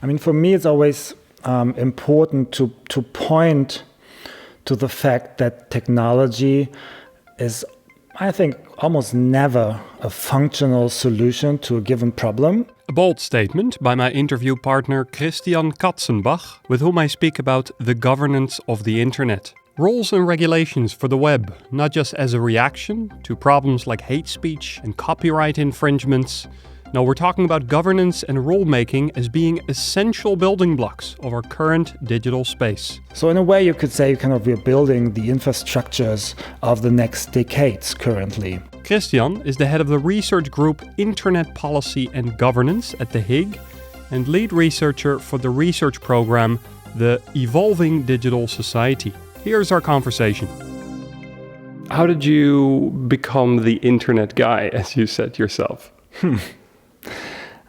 I mean, for me, it's always important to point to the fact that technology is, I think, almost never a functional solution to a given problem. A bold statement by my interview partner Christian Katzenbach, with whom I speak about the governance of the internet. Rules and regulations for the web, not just as a reaction to problems like hate speech and copyright infringements. No, we're talking about governance and rulemaking as being essential building blocks of our current digital space. So in a way, you could say we're building the infrastructures of the next decades currently. Christian is the head of the research group Internet Policy and Governance at The Hague and lead researcher for the research program The Evolving Digital Society. Here's our conversation. How did you become the internet guy, as you said yourself?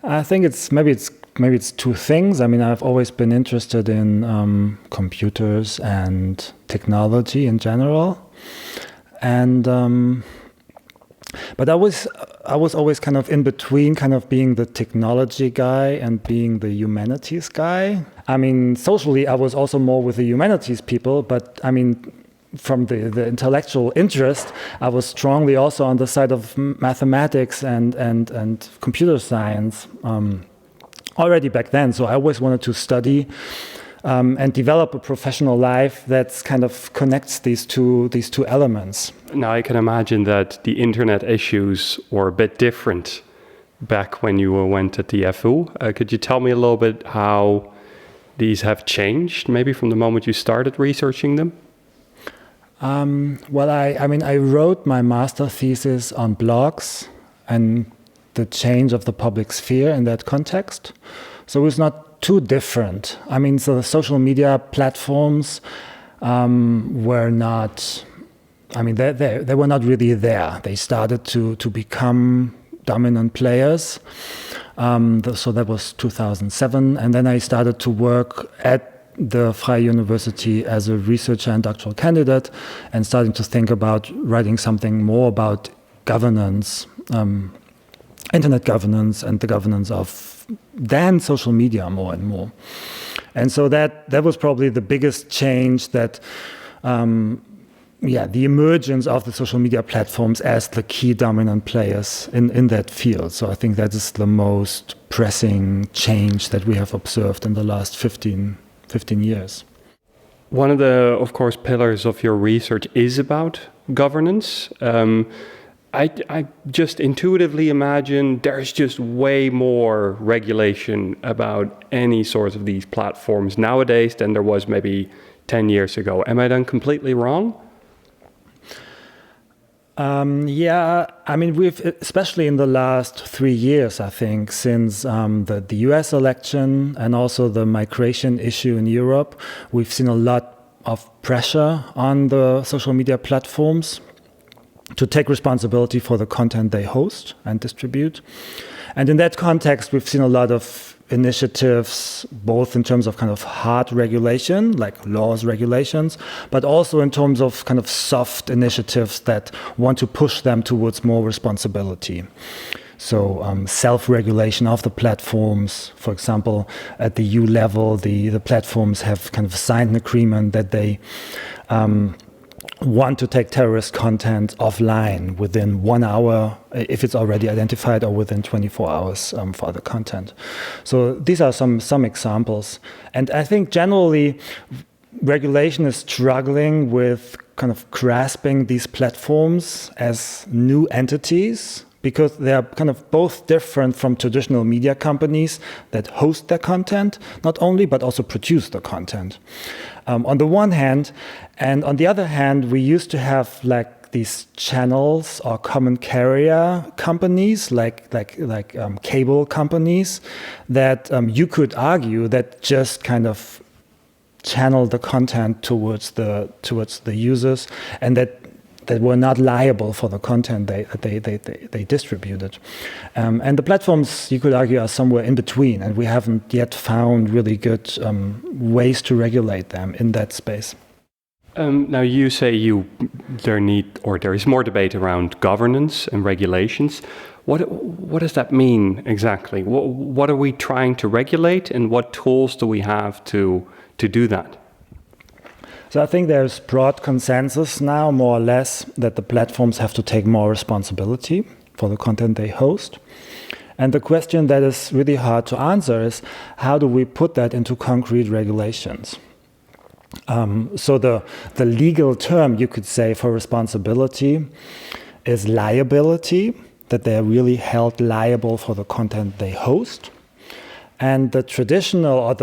I think maybe it's two things. I mean, I've always been interested in computers and technology in general, and but I was always kind of in between, kind of being the technology guy and being the humanities guy. I mean, socially, I was also more with the humanities people, but I mean, from the intellectual interest, I was strongly also on the side of mathematics and computer science already back then. So I always wanted to study and develop a professional life that kind of connects these two elements. Now I can imagine that the internet issues were a bit different back when you went at the FU. Could you tell me a little bit how these have changed, maybe from the moment you started researching them? Well, I wrote my master thesis on blogs and the change of the public sphere in that context. So it was not too different. I mean, so the social media platforms were not, I mean, they were not really there. They started to become dominant players. So that was 2007. And then I started to work at the Freie University as a researcher and doctoral candidate and starting to think about writing something more about governance, internet governance and the governance of then social media more and more. And so that was probably the biggest change that, the emergence of the social media platforms as the key dominant players in that field. So I think that is the most pressing change that we have observed in the last 15 years. One of the, of course, pillars of your research is about governance. I just intuitively imagine there's just way more regulation about any sort of these platforms nowadays than there was maybe 10 years ago. Am I then completely wrong? I mean, we've, especially in the last 3 years, I think, since the US election and also the migration issue in Europe, we've seen a lot of pressure on the social media platforms to take responsibility for the content they host and distribute. And in that context, we've seen a lot of initiatives, both in terms of kind of hard regulation, like laws, regulations, but also in terms of kind of soft initiatives that want to push them towards more responsibility. So self-regulation of the platforms, for example, at the EU level, the platforms have kind of signed an agreement that they want to take terrorist content offline within 1 hour, if it's already identified, or within 24 hours for other content. So these are some examples. And I think generally, regulation is struggling with kind of grasping these platforms as new entities, because they are kind of both different from traditional media companies that host their content, not only, but also produce the content. On the one hand, and on the other hand, we used to have like these channels or common carrier companies, like cable companies, that you could argue that just kind of channel the content towards the users, and that were not liable for the content they distributed. And the platforms, you could argue, are somewhere in between, and we haven't yet found really good ways to regulate them in that space. Now you say there is more debate around governance and regulations. What does that mean exactly? What are we trying to regulate, and what tools do we have to do that? So I think there's broad consensus now, more or less, that the platforms have to take more responsibility for the content they host. And the question that is really hard to answer is, how do we put that into concrete regulations? So the legal term, you could say, for responsibility is liability, that they are really held liable for the content they host. And the traditional, or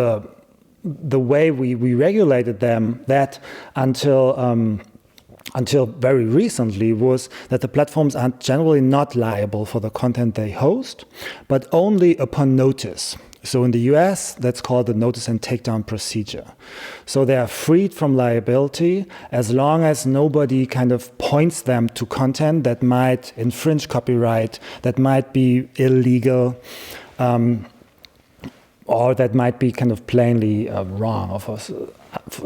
the way we regulated them, that until very recently, was that the platforms are generally not liable for the content they host, but only upon notice. So in the US, that's called the notice and takedown procedure. So they are freed from liability as long as nobody kind of points them to content that might infringe copyright, that might be illegal, or that might be kind of plainly wrong, or for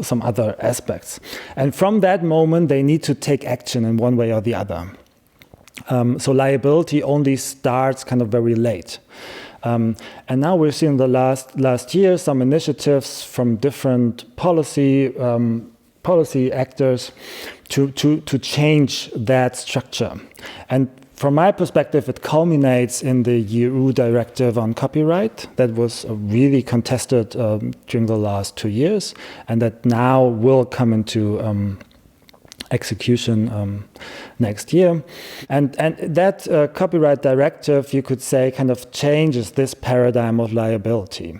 some other aspects. And from that moment, they need to take action in one way or the other. So liability only starts kind of very late. And now we're seeing the last year some initiatives from different policy actors to change that structure. And from my perspective, it culminates in the EU directive on copyright that was really contested during the last 2 years, and that now will come into execution next year. And that copyright directive, you could say, kind of changes this paradigm of liability,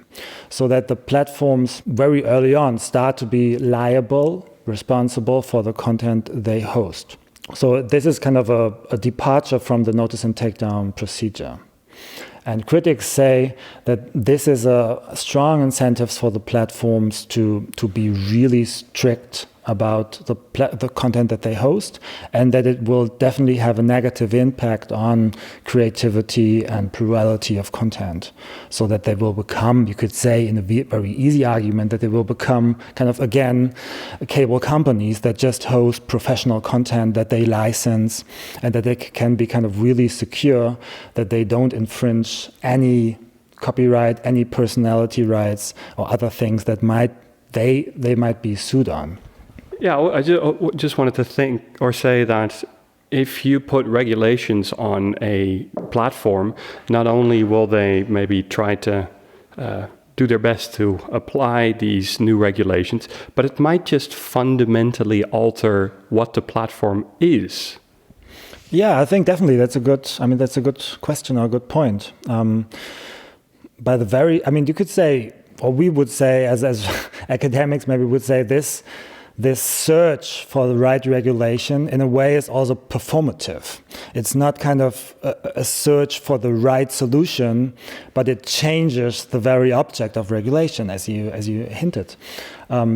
so that the platforms very early on start to be responsible for the content they host. So this is kind of a departure from the notice and takedown procedure. And critics say that this is a strong incentive for the platforms to be really strict about the content that they host, and that it will definitely have a negative impact on creativity and plurality of content. So that they will become, you could say in a very easy argument, that they will become kind of, again, cable companies that just host professional content that they license, and that they can be kind of really secure that they don't infringe any copyright, any personality rights, or other things that they might be sued on. Yeah, I just wanted to say that if you put regulations on a platform, not only will they maybe try to do their best to apply these new regulations, but it might just fundamentally alter what the platform is. Yeah, I think definitely that's a good question or a good point. You could say, or we would say as academics maybe would say, this search for the right regulation in a way is also performative. It's not kind of a search for the right solution, but it changes the very object of regulation, as you hinted.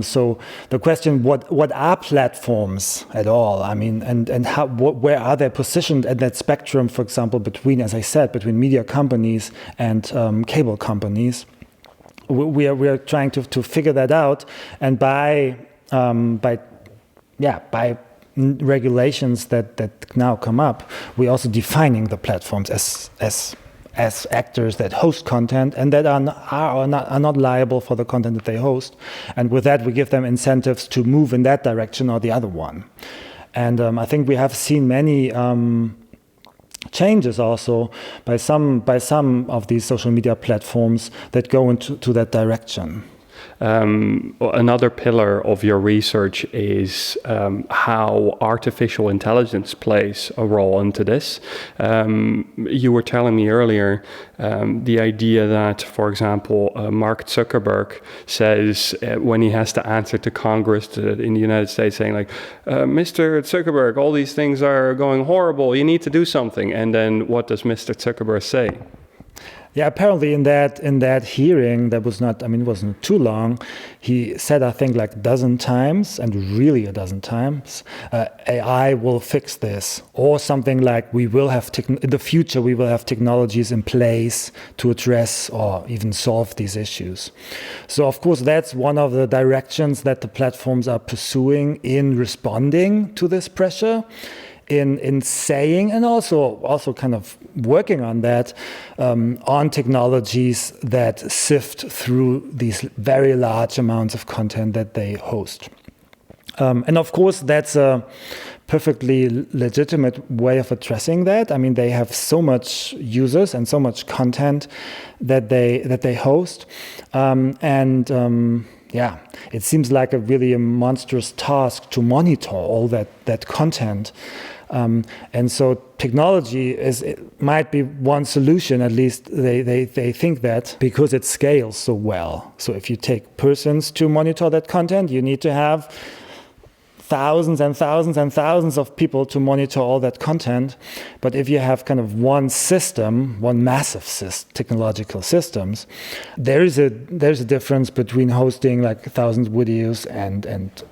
So the question, what are platforms at all? I mean, and how, where are they positioned at that spectrum, for example, between, as I said, between media companies and cable companies? We are trying to figure that out, and by regulations that now come up, we're also defining the platforms as actors that host content and that are not liable for the content that they host. And with that, we give them incentives to move in that direction or the other one. And I think we have seen many changes also by some of these social media platforms that go into that direction. Another pillar of your research is how artificial intelligence plays a role into this. You were telling me earlier the idea that, for example, Mark Zuckerberg says when he has to answer to Congress in the United States, saying like, Mr. Zuckerberg, all these things are going horrible, you need to do something. And then what does Mr. Zuckerberg say? Yeah, apparently in that hearing, that was not, it wasn't too long, he said, I think like a dozen times, and really a dozen times, AI will fix this, or something like in the future we will have technologies in place to address or even solve these issues. So of course that's one of the directions that the platforms are pursuing in responding to this pressure. in saying and also kind of working on that on technologies that sift through these very large amounts of content that they host. And of course, that's a perfectly legitimate way of addressing that. I mean, they have so much users and so much content that they host, yeah, it seems like a really monstrous task to monitor all that content. And so technology might be one solution, at least they think that, because it scales so well. So if you take persons to monitor that content, you need to have thousands and thousands and thousands of people to monitor all that content. But if you have kind of one system, one massive technological systems, there's a difference between hosting like thousands of videos and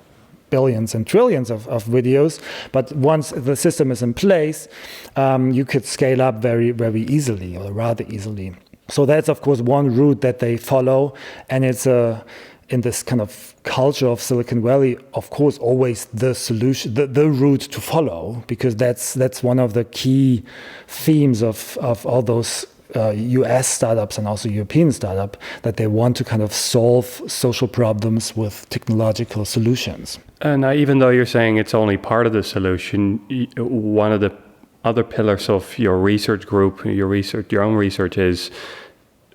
billions and trillions of videos. But once the system is in place, you could scale up very, very easily, or rather easily. So that's, of course, one route that they follow. And it's in this kind of culture of Silicon Valley, of course, always the solution, the route to follow, because that's one of the key themes of all those US startups and also European startups, that they want to kind of solve social problems with technological solutions. And even though you're saying it's only part of the solution, one of the other pillars of your research group, your own research, is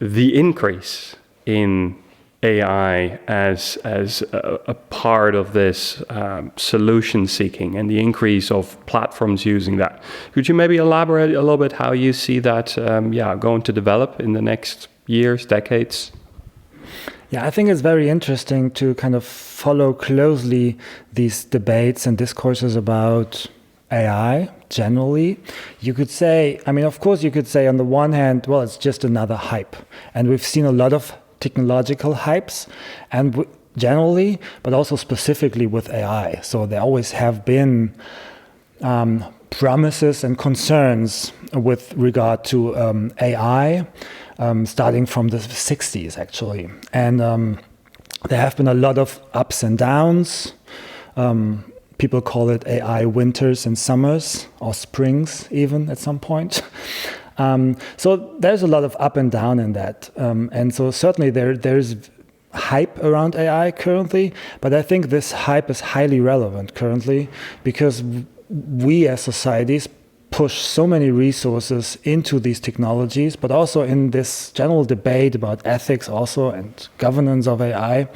the increase in AI as a part of this solution seeking, and the increase of platforms using that. Could you maybe elaborate a little bit how you see that going to develop in the next years, decades? Yeah, I think it's very interesting to kind of follow closely these debates and discourses about AI generally. You could say, I mean, of course, you could say on the one hand, well, it's just another hype. And we've seen a lot of technological hypes, and generally, but also specifically with AI. So there always have been promises and concerns with regard to AI, starting from the 60s, actually. And there have been a lot of ups and downs. People call it AI winters and summers, or springs even at some point. So there's a lot of up and down in that. And so certainly there's hype around AI currently, but I think this hype is highly relevant currently, because we as societies push so many resources into these technologies, but also in this general debate about ethics also and governance of AI,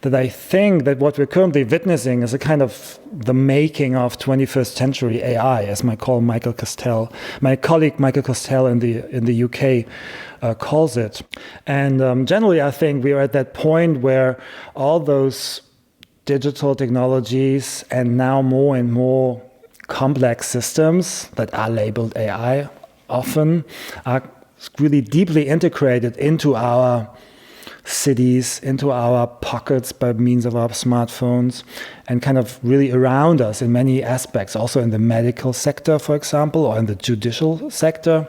that I think that what we're currently witnessing is a kind of the making of 21st century AI, as my colleague Michael Castell in the UK calls it. And generally, I think we are at that point where all those digital technologies and now more and more complex systems that are labeled AI often are really deeply integrated into our cities, into our pockets by means of our smartphones, and kind of really around us in many aspects, also in the medical sector, for example, or in the judicial sector.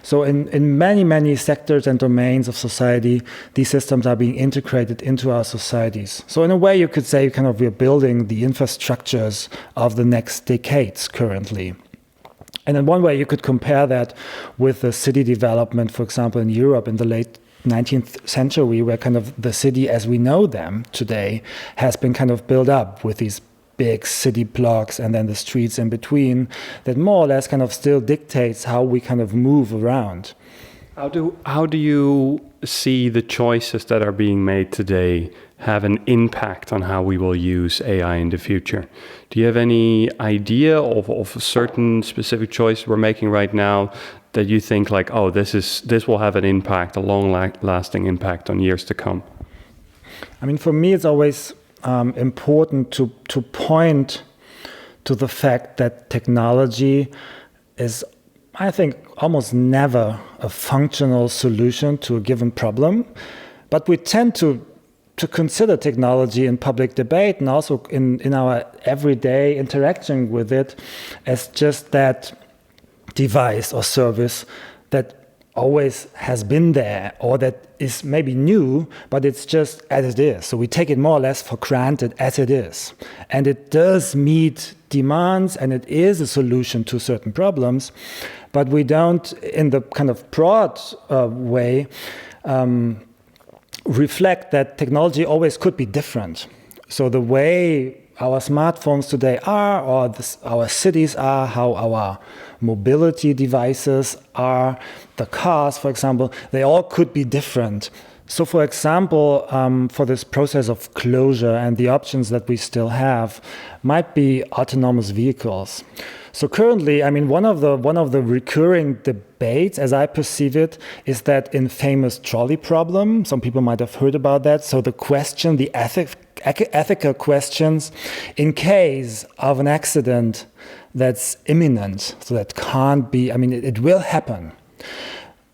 So in many, many sectors and domains of society, these systems are being integrated into our societies. So in a way, you could say kind of we're building the infrastructures of the next decades currently. And in one way, you could compare that with the city development, for example, in Europe in the late 19th century, where kind of the city as we know them today has been kind of built up with these big city blocks and then the streets in between, that more or less kind of still dictates how we kind of move around. How do you see the choices that are being made today have an impact on how we will use AI in the future? Do you have any idea of a certain specific choice we're making right now that you think like, oh, this will have an impact, a long-lasting impact on years to come? I mean, for me, it's always important to point to the fact that technology is, I think, almost never a functional solution to a given problem. But we tend to consider technology in public debate and also in our everyday interaction with it as just that device or service that always has been there, or that is maybe new, but it's just as it is. So we take it more or less for granted as it is. And it does meet demands, and it is a solution to certain problems, but we don't, in the kind of broad way, reflect that technology always could be different. So the way our smartphones today are, or our cities are, how our mobility devices are, the cars, for example, they all could be different. So, for example, for this process of closure and the options that we still have might be autonomous vehicles. So currently, I mean, one of the recurring debates, as I perceive it, is that infamous trolley problem. Some people might have heard about that. So the question, the ethical questions, in case of an accident that's imminent, so that can't be, I mean, it will happen.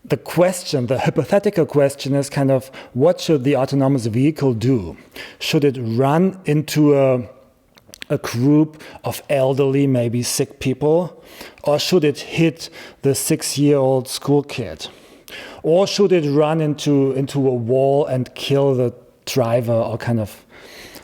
The question, the hypothetical question is kind of, what should the autonomous vehicle do? Should it run into a group of elderly, maybe sick people? Or should it hit the 6-year-old school kid? Or should it run into a wall and kill the driver, or kind of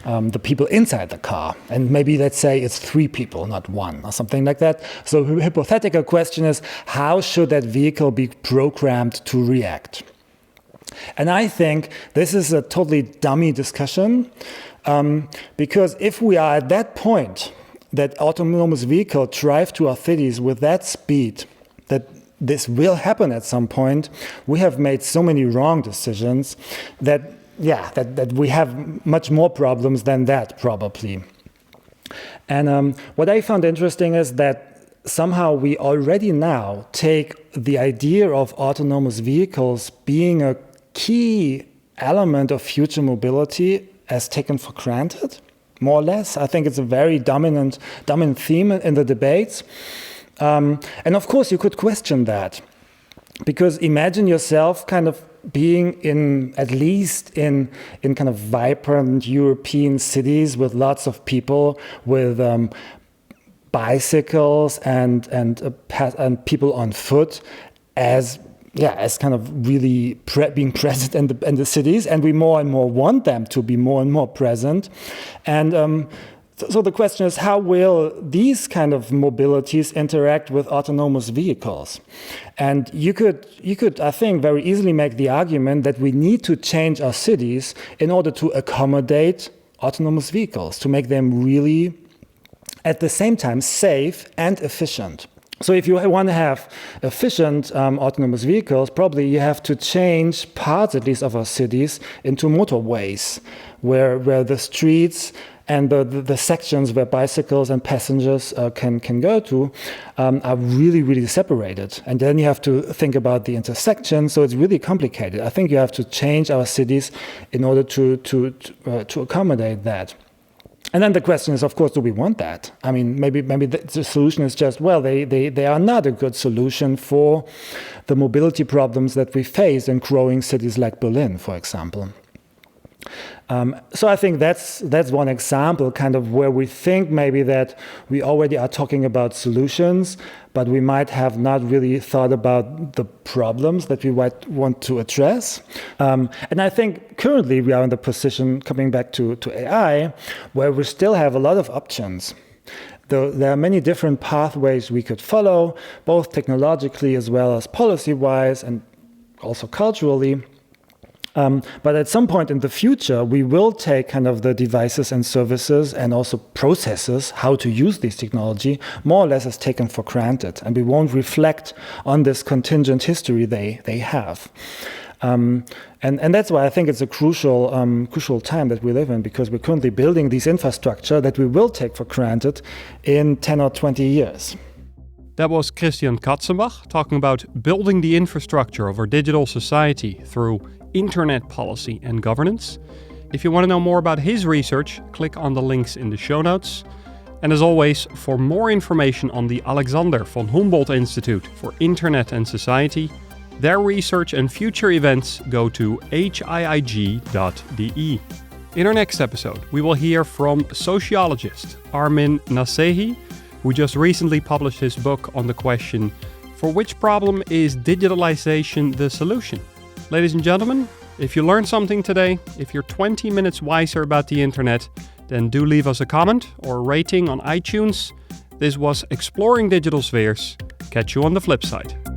the people inside the car? And maybe let's say it's 3 people, not 1, or something like that. So the hypothetical question is, how should that vehicle be programmed to react? And I think this is a totally dummy discussion, because if we are at that point, that autonomous vehicles drive to our cities with that speed, that this will happen at some point, we have made so many wrong decisions that we have much more problems than that, probably. And what I found interesting is that somehow we already now take the idea of autonomous vehicles being a key element of future mobility as taken for granted, more or less. I think it's a very dominant theme in the debates. And of course, you could question that, because imagine yourself kind of being at least in kind of vibrant European cities with lots of people with bicycles and people on foot as kind of really being present in the cities, and we more and more want them to be more and more present. And so the question is, how will these kind of mobilities interact with autonomous vehicles? And you could, I think, very easily make the argument that we need to change our cities in order to accommodate autonomous vehicles, to make them really, at the same time, safe and efficient. So if you want to have efficient autonomous vehicles, probably you have to change parts, at least, of our cities into motorways, where the streets and the sections where bicycles and passengers can go to are really, really separated. And then you have to think about the intersection, so it's really complicated. I think you have to change our cities in order to accommodate that. And then the question is, of course, do we want that? I mean, maybe the solution is just, well, they are not a good solution for the mobility problems that we face in growing cities like Berlin, for example. So I think that's one example, kind of where we think maybe that we already are talking about solutions, but we might have not really thought about the problems that we might want to address. And I think currently we are in the position, coming back to AI, where we still have a lot of options. There are many different pathways we could follow, both technologically as well as policy-wise and also culturally. But at some point in the future, we will take kind of the devices and services and also processes, how to use this technology, more or less as taken for granted. And we won't reflect on this contingent history they have. And that's why I think it's a crucial time that we live in, because we're currently building this infrastructure that we will take for granted in 10 or 20 years. That was Christian Katzenbach talking about building the infrastructure of our digital society through internet policy and governance. If you want to know more about his research, click on the links in the show notes. And as always, for more information on the Alexander von Humboldt Institute for Internet and Society, their research and future events, go to hiig.de. In our next episode, we will hear from sociologist Armin Nasehi, who just recently published his book on the question, For which problem is digitalization the solution? Ladies and gentlemen, if you learned something today, if you're 20 minutes wiser about the internet, then do leave us a comment or rating on iTunes. This was Exploring Digital Spheres. Catch you on the flip side.